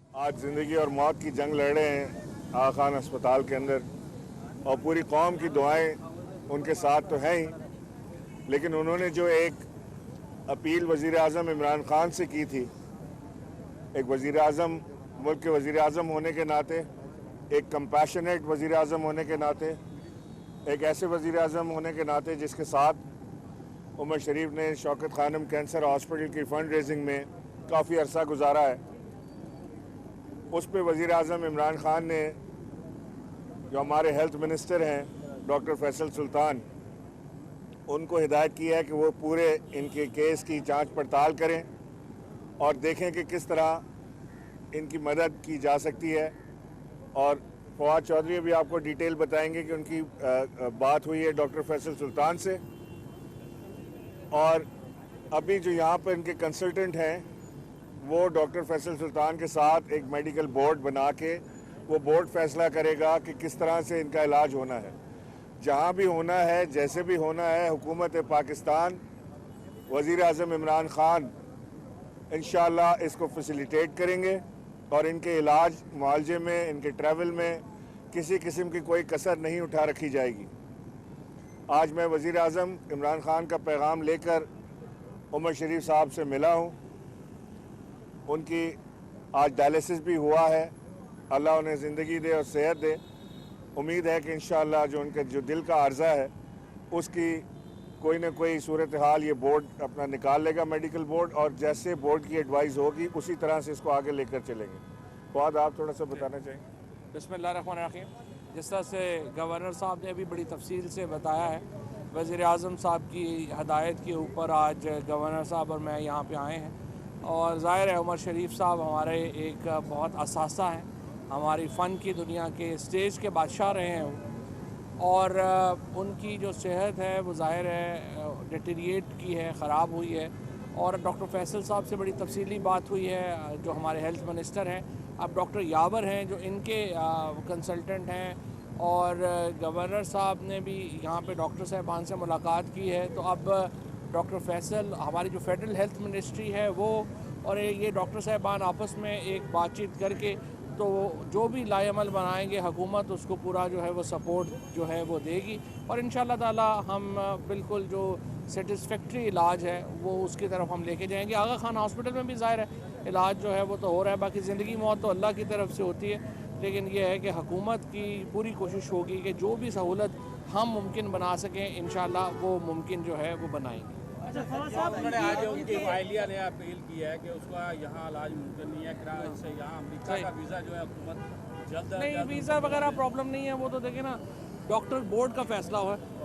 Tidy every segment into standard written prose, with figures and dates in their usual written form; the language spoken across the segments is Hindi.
आज ज़िंदगी और मौत की जंग लड़ रहे हैं आगा खान अस्पताल के अंदर, और पूरी कौम की दुआएं उनके साथ तो हैं ही, लेकिन उन्होंने जो एक अपील वज़ीर आज़म इमरान खान से की थी, एक वज़ीर आज़म, मुल्क के वज़ीर आज़म होने के नाते, एक कंपैशनेट वज़ीर आज़म होने के नाते, एक ऐसे वज़ीर आज़म होने के नाते जिसके साथ उमर शरीफ ने शौकत खानम कैंसर हॉस्पिटल की फ़ंड रेजिंग में काफ़ी अरसा गुजारा है, उस पर वज़ीर आज़म इमरान खान ने, जो हमारे हेल्थ मिनिस्टर हैं डॉक्टर फैसल सुल्तान, उनको हिदायत की है कि वो पूरे इनके केस की जांच पड़ताल करें और देखें कि किस तरह इनकी मदद की जा सकती है। और फवाद चौधरी भी आपको डिटेल बताएंगे कि उनकी बात हुई है डॉक्टर फैसल सुल्तान से, और अभी जो यहाँ पर इनके कंसल्टेंट हैं वो डॉक्टर फैसल सुल्तान के साथ एक मेडिकल बोर्ड बना के वो बोर्ड फैसला करेगा कि किस तरह से इनका इलाज होना है। जहाँ भी होना है, जैसे भी होना है, हुकूमत पाकिस्तान, वज़ीर आज़म इमरान खान इंशाअल्लाह इसको फैसिलिटेट करेंगे और इनके इलाज मुआलजे में, इनके ट्रैवल में किसी किस्म की कोई कसर नहीं उठा रखी जाएगी। आज मैं वज़ीर आज़म इमरान खान का पैगाम लेकर उमर शरीफ साहब से मिला हूँ। उनकी आज डायलिसिस भी हुआ है, अल्लाह उन्हें ज़िंदगी दे और सेहत दे। उम्मीद है कि इंशाअल्लाह जो उनके जो दिल का आर्ज़ा है उसकी कोई ना कोई सूरत हाल ये बोर्ड अपना निकाल लेगा, मेडिकल बोर्ड, और जैसे बोर्ड की एडवाइस होगी उसी तरह से इसको आगे लेकर चलेंगे। फवाद, आप थोड़ा सा बताना चाहेंगे? बिस्मिल्लाहिर्रहमानिर्रहीम। जिस तरह से गवर्नर साहब ने भी बड़ी तफसील से बताया है, वज़ीर आज़म साहब की हदायत के ऊपर आज गवर्नर साहब और मैं यहाँ पे आए हैं, और ज़ाहिर है उमर शरीफ साहब हमारे एक बहुत असासा हैं, हमारी फ़न की दुनिया के स्टेज के बादशाह रहे हैं वो, और उनकी जो सेहत है वो ज़ाहिर है डिटेरिएट की है, ख़राब हुई है। और डॉक्टर फैसल साहब से बड़ी तफसीली बात हुई है, जो हमारे हेल्थ मिनिस्टर हैं। अब डॉक्टर यावर हैं जो इनके कंसल्टेंट हैं, और गवर्नर साहब ने भी यहाँ पे डॉक्टर साहबान से मुलाकात की है। तो अब डॉक्टर फैसल, हमारी जो फेडरल हेल्थ मिनिस्ट्री है वो और ये डॉक्टर साहबान आपस में एक बातचीत करके तो जो भी लाएअमल बनाएंगे हुकूमत उसको पूरा जो है वो सपोर्ट जो है वो देगी, और इंशाअल्लाह ताला हम बिल्कुल जो सेटिस्फैक्ट्री इलाज है वो उसकी तरफ हम लेके जाएंगे। आगा खान हॉस्पिटल में भी ज़ाहिर है इलाज जो है वो तो हो रहा है, बाकी ज़िंदगी मौत तो अल्लाह की तरफ से होती है, लेकिन ये है कि हुकूमत की पूरी कोशिश होगी कि जो भी सहूलत हम मुमकिन बना सकें इंशाअल्लाह वो मुमकिन जो है वो बनाएंगे। अच्छा, उन्होंने आज उनकी वाहिलिया ने अपील की है कि उसका यहाँ इलाज मुमकिन नहीं है, इससे यहाँ अमेरिका का वीज़ा जो है हुकूमत जल्द नहीं, वीज़ा वगैरह प्रॉब्लम नहीं है, वो तो देखें ना डॉक्टर बोर्ड का फैसला हुआ है।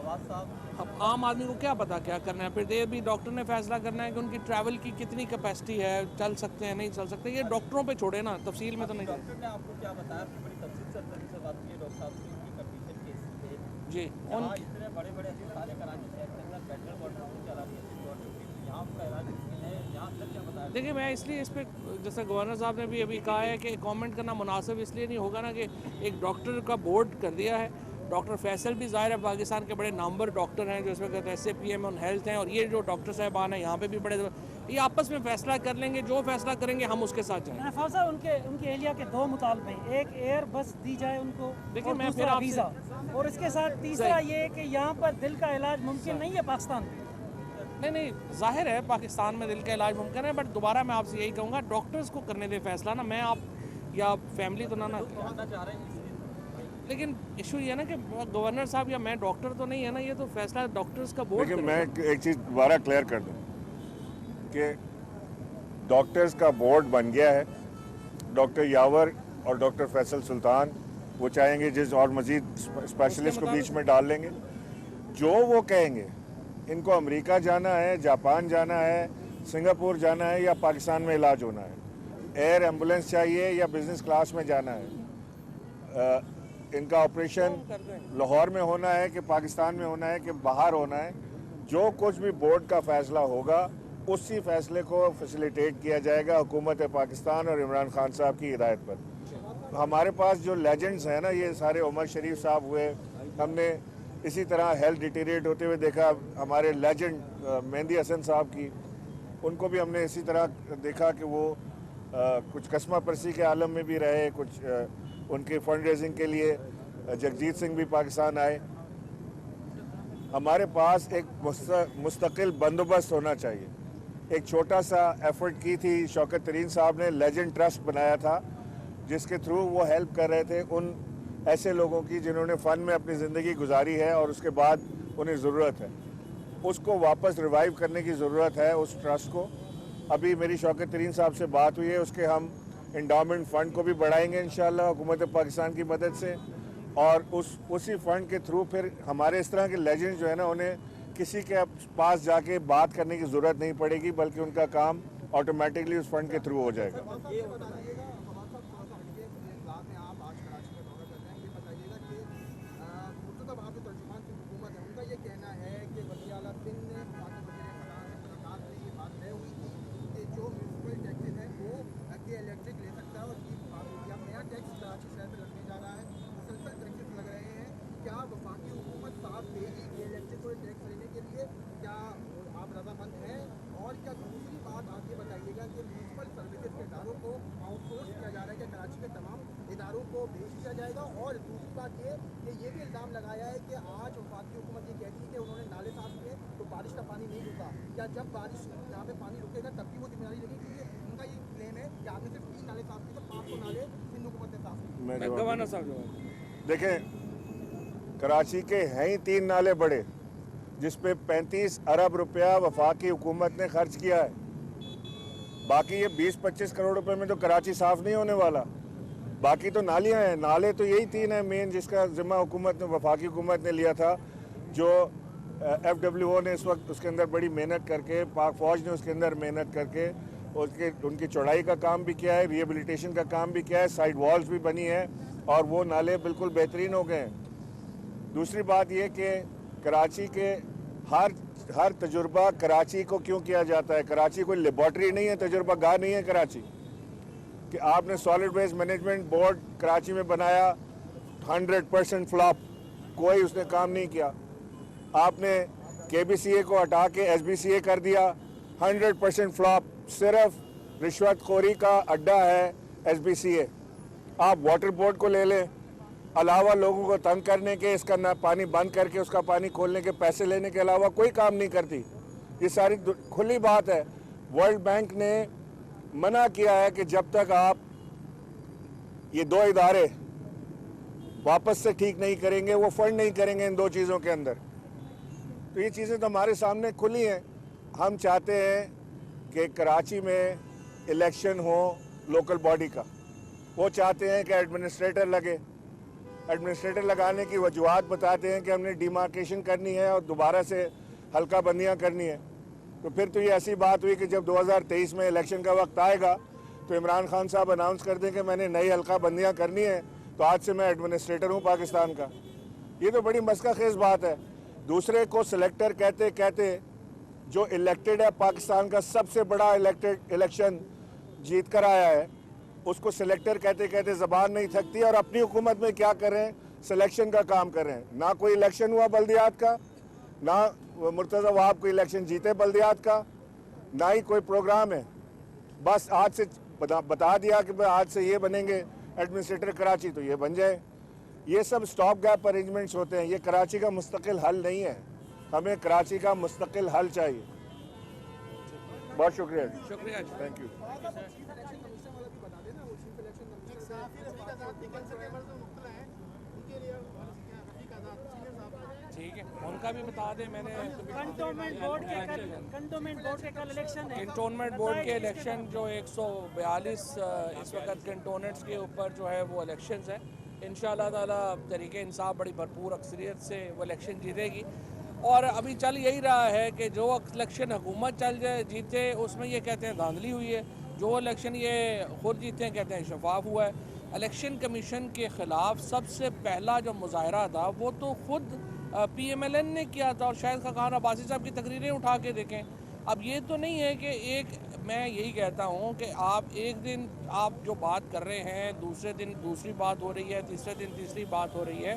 अब आम आदमी को क्या पता क्या करना है, फिर ये भी डॉक्टर ने फैसला करना है कि उनकी ट्रैवल की कितनी कैपेसिटी है, चल सकते हैं नहीं चल सकते, ये डॉक्टरों पे छोड़े ना, तफसील में तो नहीं। डॉक्टर ने आपको क्या बताया? बड़ी तफसील से बात की है डॉक्टर साहब की, उनकी कंडीशन कैसी है जी, उन इतने बड़े बड़े अस्पताल है कराची शहर के अंदर, फेडरल गवर्नमेंट चला रही है, यहाँ का इलाज मुश्किल है, यहाँ अंदर क्या बताया? देखिए मैं इसलिए इस पर, जैसे गवर्नर साहब ने भी अभी कहा है कि कमेंट करना मुनासिब इसलिए नहीं होगा ना कि एक डॉक्टर का बोर्ड कर दिया है। डॉक्टर फैसल भी ज़ाहिर है पाकिस्तान के बड़े नामवर डॉक्टर हैं जो इसमें कहते हैं SAPM ऑन हेल्थ हैं, और ये जो डॉक्टर साहबान हैं यहाँ पे भी बड़े, ये आपस में फैसला कर लेंगे, जो फैसला करेंगे हम उसके साथ जाएंगे। फौजा उनके एहलिया के दो मुतालबे हैं, एक एयर बस दी जाए उनको, देखिए और मैं फिर दूसरा आपसे वीज़ा, और इसके साथ तीसरा ये कि यहाँ पर दिल का इलाज मुमकिन नहीं है पाकिस्तान में। नहीं, जाहिर है पाकिस्तान में दिल का इलाज मुमकिन है, बट दोबारा मैं आपसे यही कहूँगा डॉक्टर्स को करने दे फैसला ना, मैं आप या फैमिली तो ना चाह रहे हैं। लेकिन इशू ये है ना कि गवर्नर साहब या मैं डॉक्टर तो नहीं है ना, ये तो फैसला डॉक्टर्स का बोर्ड। लेकिन मैं एक चीज़ दोबारा क्लियर कर दूं कि डॉक्टर्स का बोर्ड बन गया है, डॉक्टर यावर और डॉक्टर फैसल सुल्तान, वो चाहेंगे जिस और मज़ीद स्पेशलिस्ट को बीच में डाल लेंगे, जो वो कहेंगे। इनको अमेरिका जाना है, जापान जाना है, सिंगापुर जाना है, या पाकिस्तान में इलाज होना है, एयर एम्बुलेंस चाहिए या बिजनेस क्लास में जाना है, इनका ऑपरेशन लाहौर में होना है कि पाकिस्तान में होना है कि बाहर होना है, जो कुछ भी बोर्ड का फैसला होगा उसी फैसले को फैसिलिटेट किया जाएगा हुकूमत पाकिस्तान और इमरान खान साहब की हिदायत पर। हमारे पास जो लेजेंड्स हैं ना, ये सारे उमर शरीफ साहब हुए, हमने इसी तरह हेल्थ डिटेरिएट होते हुए देखा, हमारे लेजेंड मेहंदी हसन साहब की, उनको भी हमने इसी तरह देखा कि वो कुछ कस्मा परसी के आलम में भी रहे, कुछ उनके फंड रेजिंग के लिए जगजीत सिंह भी पाकिस्तान आए। हमारे पास एक मुस्तकिल बंदोबस्त होना चाहिए। एक छोटा सा एफर्ट की थी शौकत तरीन साहब ने, लेजेंड ट्रस्ट बनाया था जिसके थ्रू वो हेल्प कर रहे थे उन ऐसे लोगों की जिन्होंने फ़न में अपनी ज़िंदगी गुजारी है और उसके बाद उन्हें ज़रूरत है। उसको वापस रिवाइव करने की ज़रूरत है उस ट्रस्ट को। अभी मेरी शौकत तरीन साहब से बात हुई है, उसके हम इंडोमेंट फ़ंड को भी बढ़ाएंगे इंशाअल्लाह हुकूमत पाकिस्तान की मदद से, और उसी फ़ंड के थ्रू फिर हमारे इस तरह के लेजेंड जो है ना, उन्हें किसी के पास जाके बात करने की ज़रूरत नहीं पड़ेगी, बल्कि उनका काम ऑटोमेटिकली उस फंड के थ्रू हो जाएगा। भेज दिया जाएगा। और दूसरी बात ये भी इल्ज़ाम लगाया है कि आज वफाकी हुकूमत ये कहती है कि उन्होंने नाले साफ किए तो बारिश का पानी नहीं रुका, या जब बारिश यहाँ पे पानी रुकेगा तब भी वो जिम्मेदारी लेगी, क्योंकि उनका ये क्लेम है कि आपने सिर्फ 3 नाले साफ किए तो 500 नाले सिंध हुकूमत ने साफ किए। गवर्नर साहब देखें, कराची के हैं ही 3 नाले बड़े जिस पे 35 अरब रुपया वफाकी हुकूमत ने खर्च किया है। बाकी ये 20-25 करोड़ रुपए में तो कराची साफ नहीं होने वाला। बाकी तो नालियां हैं, नाले तो यही 3 हैं मेन जिसका जिम्मा हुकूमत ने, वफाकी हुकूमत ने लिया था, जो FWO ने इस वक्त उसके अंदर बड़ी मेहनत करके, पाक फ़ौज ने उसके अंदर मेहनत करके उनकी चौड़ाई का काम भी किया है, रिहेबिलिटेशन का काम भी किया है, साइड वॉल्स भी बनी है और वो नाले बिल्कुल बेहतरीन हो गए हैं। दूसरी बात ये कि कराची के हर तजुर्बा कराची को क्यों किया जाता है? कराची कोई लेबॉर्ट्री नहीं है, तजुर्बा गाह नहीं है कराची कि आपने solid waste management board Karachi में बनाया, 100% फ्लॉप, कोई उसने काम नहीं किया। आपने KBCA को हटा के SBCA कर दिया, 100% फ्लॉप, सिर्फ रिश्वतखोरी का अड्डा है SBCA। आप वाटर बोर्ड को ले लें, अलावा लोगों को तंग करने के, इसका ना पानी बंद करके उसका पानी खोलने के पैसे लेने के अलावा कोई काम नहीं करती। ये सारी खुली बात है। वर्ल्ड बैंक ने मना किया है कि जब तक आप ये 2 इदारे वापस से ठीक नहीं करेंगे, वो फंड नहीं करेंगे इन 2 चीज़ों के अंदर। तो ये चीज़ें तो हमारे सामने खुली हैं। हम चाहते हैं कि कराची में इलेक्शन हो लोकल बॉडी का। वो चाहते हैं कि एडमिनिस्ट्रेटर लगे, एडमिनिस्ट्रेटर लगाने की वजूहत बताते हैं कि हमने डिमार्केशन करनी है और दोबारा से हल्का बंदियाँ करनी है। तो फिर तो ये ऐसी बात हुई कि जब 2023 में इलेक्शन का वक्त आएगा तो इमरान खान साहब अनाउंस कर दें कि मैंने नई हल्का बंदियाँ करनी है, तो आज से मैं एडमिनिस्ट्रेटर हूँ पाकिस्तान का। ये तो बड़ी मस्काखेज़ बात है। दूसरे को सिलेक्टर कहते कहते जो इलेक्टेड है, पाकिस्तान का सबसे बड़ा इलेक्शन जीत कर आया है, उसको सिलेक्टर कहते कहते ज़बान नहीं थकती और अपनी हुकूमत में क्या कर रहे हैं, सिलेक्शन का काम कर रहे हैं। ना कोई इलेक्शन हुआ बल्दियात का, ना मुर्तज़ा वहाब कोई इलेक्शन जीते बल्दियात का, ना ही कोई प्रोग्राम है। बस आज से बता दिया कि आज से ये बनेंगे एडमिनिस्ट्रेटर कराची, तो ये बन जाए। ये सब स्टॉप गैप अरेंजमेंट्स होते हैं। ये कराची का मुस्तकिल हल नहीं है। हमें कराची का मुस्तकिल हल चाहिए। बहुत शुक्रिया, शुक्रिया, थैंक यू। ठीक है, उनका भी बता दें। मैंने कंटोनमेंट बोर्ड के कल इलेक्शन है। कंटोनमेंट बोर्ड के इलेक्शन जो 142 इस वक्त कंटोनेंट्स के ऊपर जो है वो इलेक्शंस है। इंशाअल्लाह ताला तरीके इंसाफ बड़ी भरपूर अक्सरियत से वो इलेक्शन जीतेगी। और अभी चल यही रहा है कि जो इलेक्शन हुकूमत चल जाए जीते, उसमें ये कहते हैं धांधली हुई है। जो इलेक्शन ये खुद जीते हैं कहते हैं शफाफ हुआ है। इलेक्शन कमीशन के ख़िलाफ़ सबसे पहला जो मुजाहरा था वो तो खुद PMLN ने किया था, और शायद खान अब्बासी साहब की तकरीरें उठा के देखें। अब ये तो नहीं है कि मैं यही कहता हूँ कि आप एक दिन आप जो बात कर रहे हैं, दूसरे दिन दूसरी बात हो रही है, तीसरे दिन तीसरी बात हो रही है।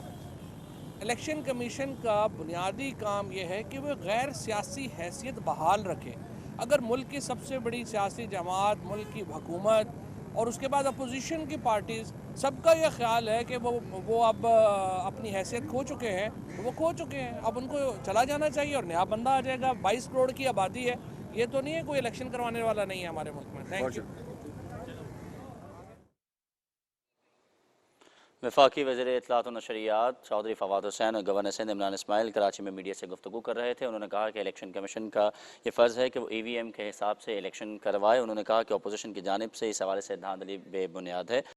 इलेक्शन कमीशन का बुनियादी काम यह है कि वह गैर सियासी हैसियत बहाल रखें। अगर मुल्क की सबसे बड़ी सियासी जमात, मुल्क की हुकूमत और उसके बाद अपोजिशन की पार्टीज़ सबका ये ख्याल है कि वो अब अपनी हैसियत खो चुके हैं, वो खो चुके हैं, अब उनको चला जाना चाहिए और नया बंदा आ जाएगा। 22 करोड़ की आबादी है, ये तो नहीं है कोई इलेक्शन करवाने वाला नहीं है हमारे मुल्क में। Thank you. वफाकी वज़ीर इत्तलात व नशरियात चौधरी फवाद हुसैन और गवर्नर सिंध इमरान इस्माइल कराची में मीडिया से गुफ्तगू कर रहे थे। उन्होंने कहा कि इलेक्शन कमीशन का ये फ़र्ज़ है कि वो EVM के हिसाब से इलेक्शन करवाए। उन्होंने कहा कि अपोजिशन की जानिब से इस हवाले से धांधली बेबुनियाद है।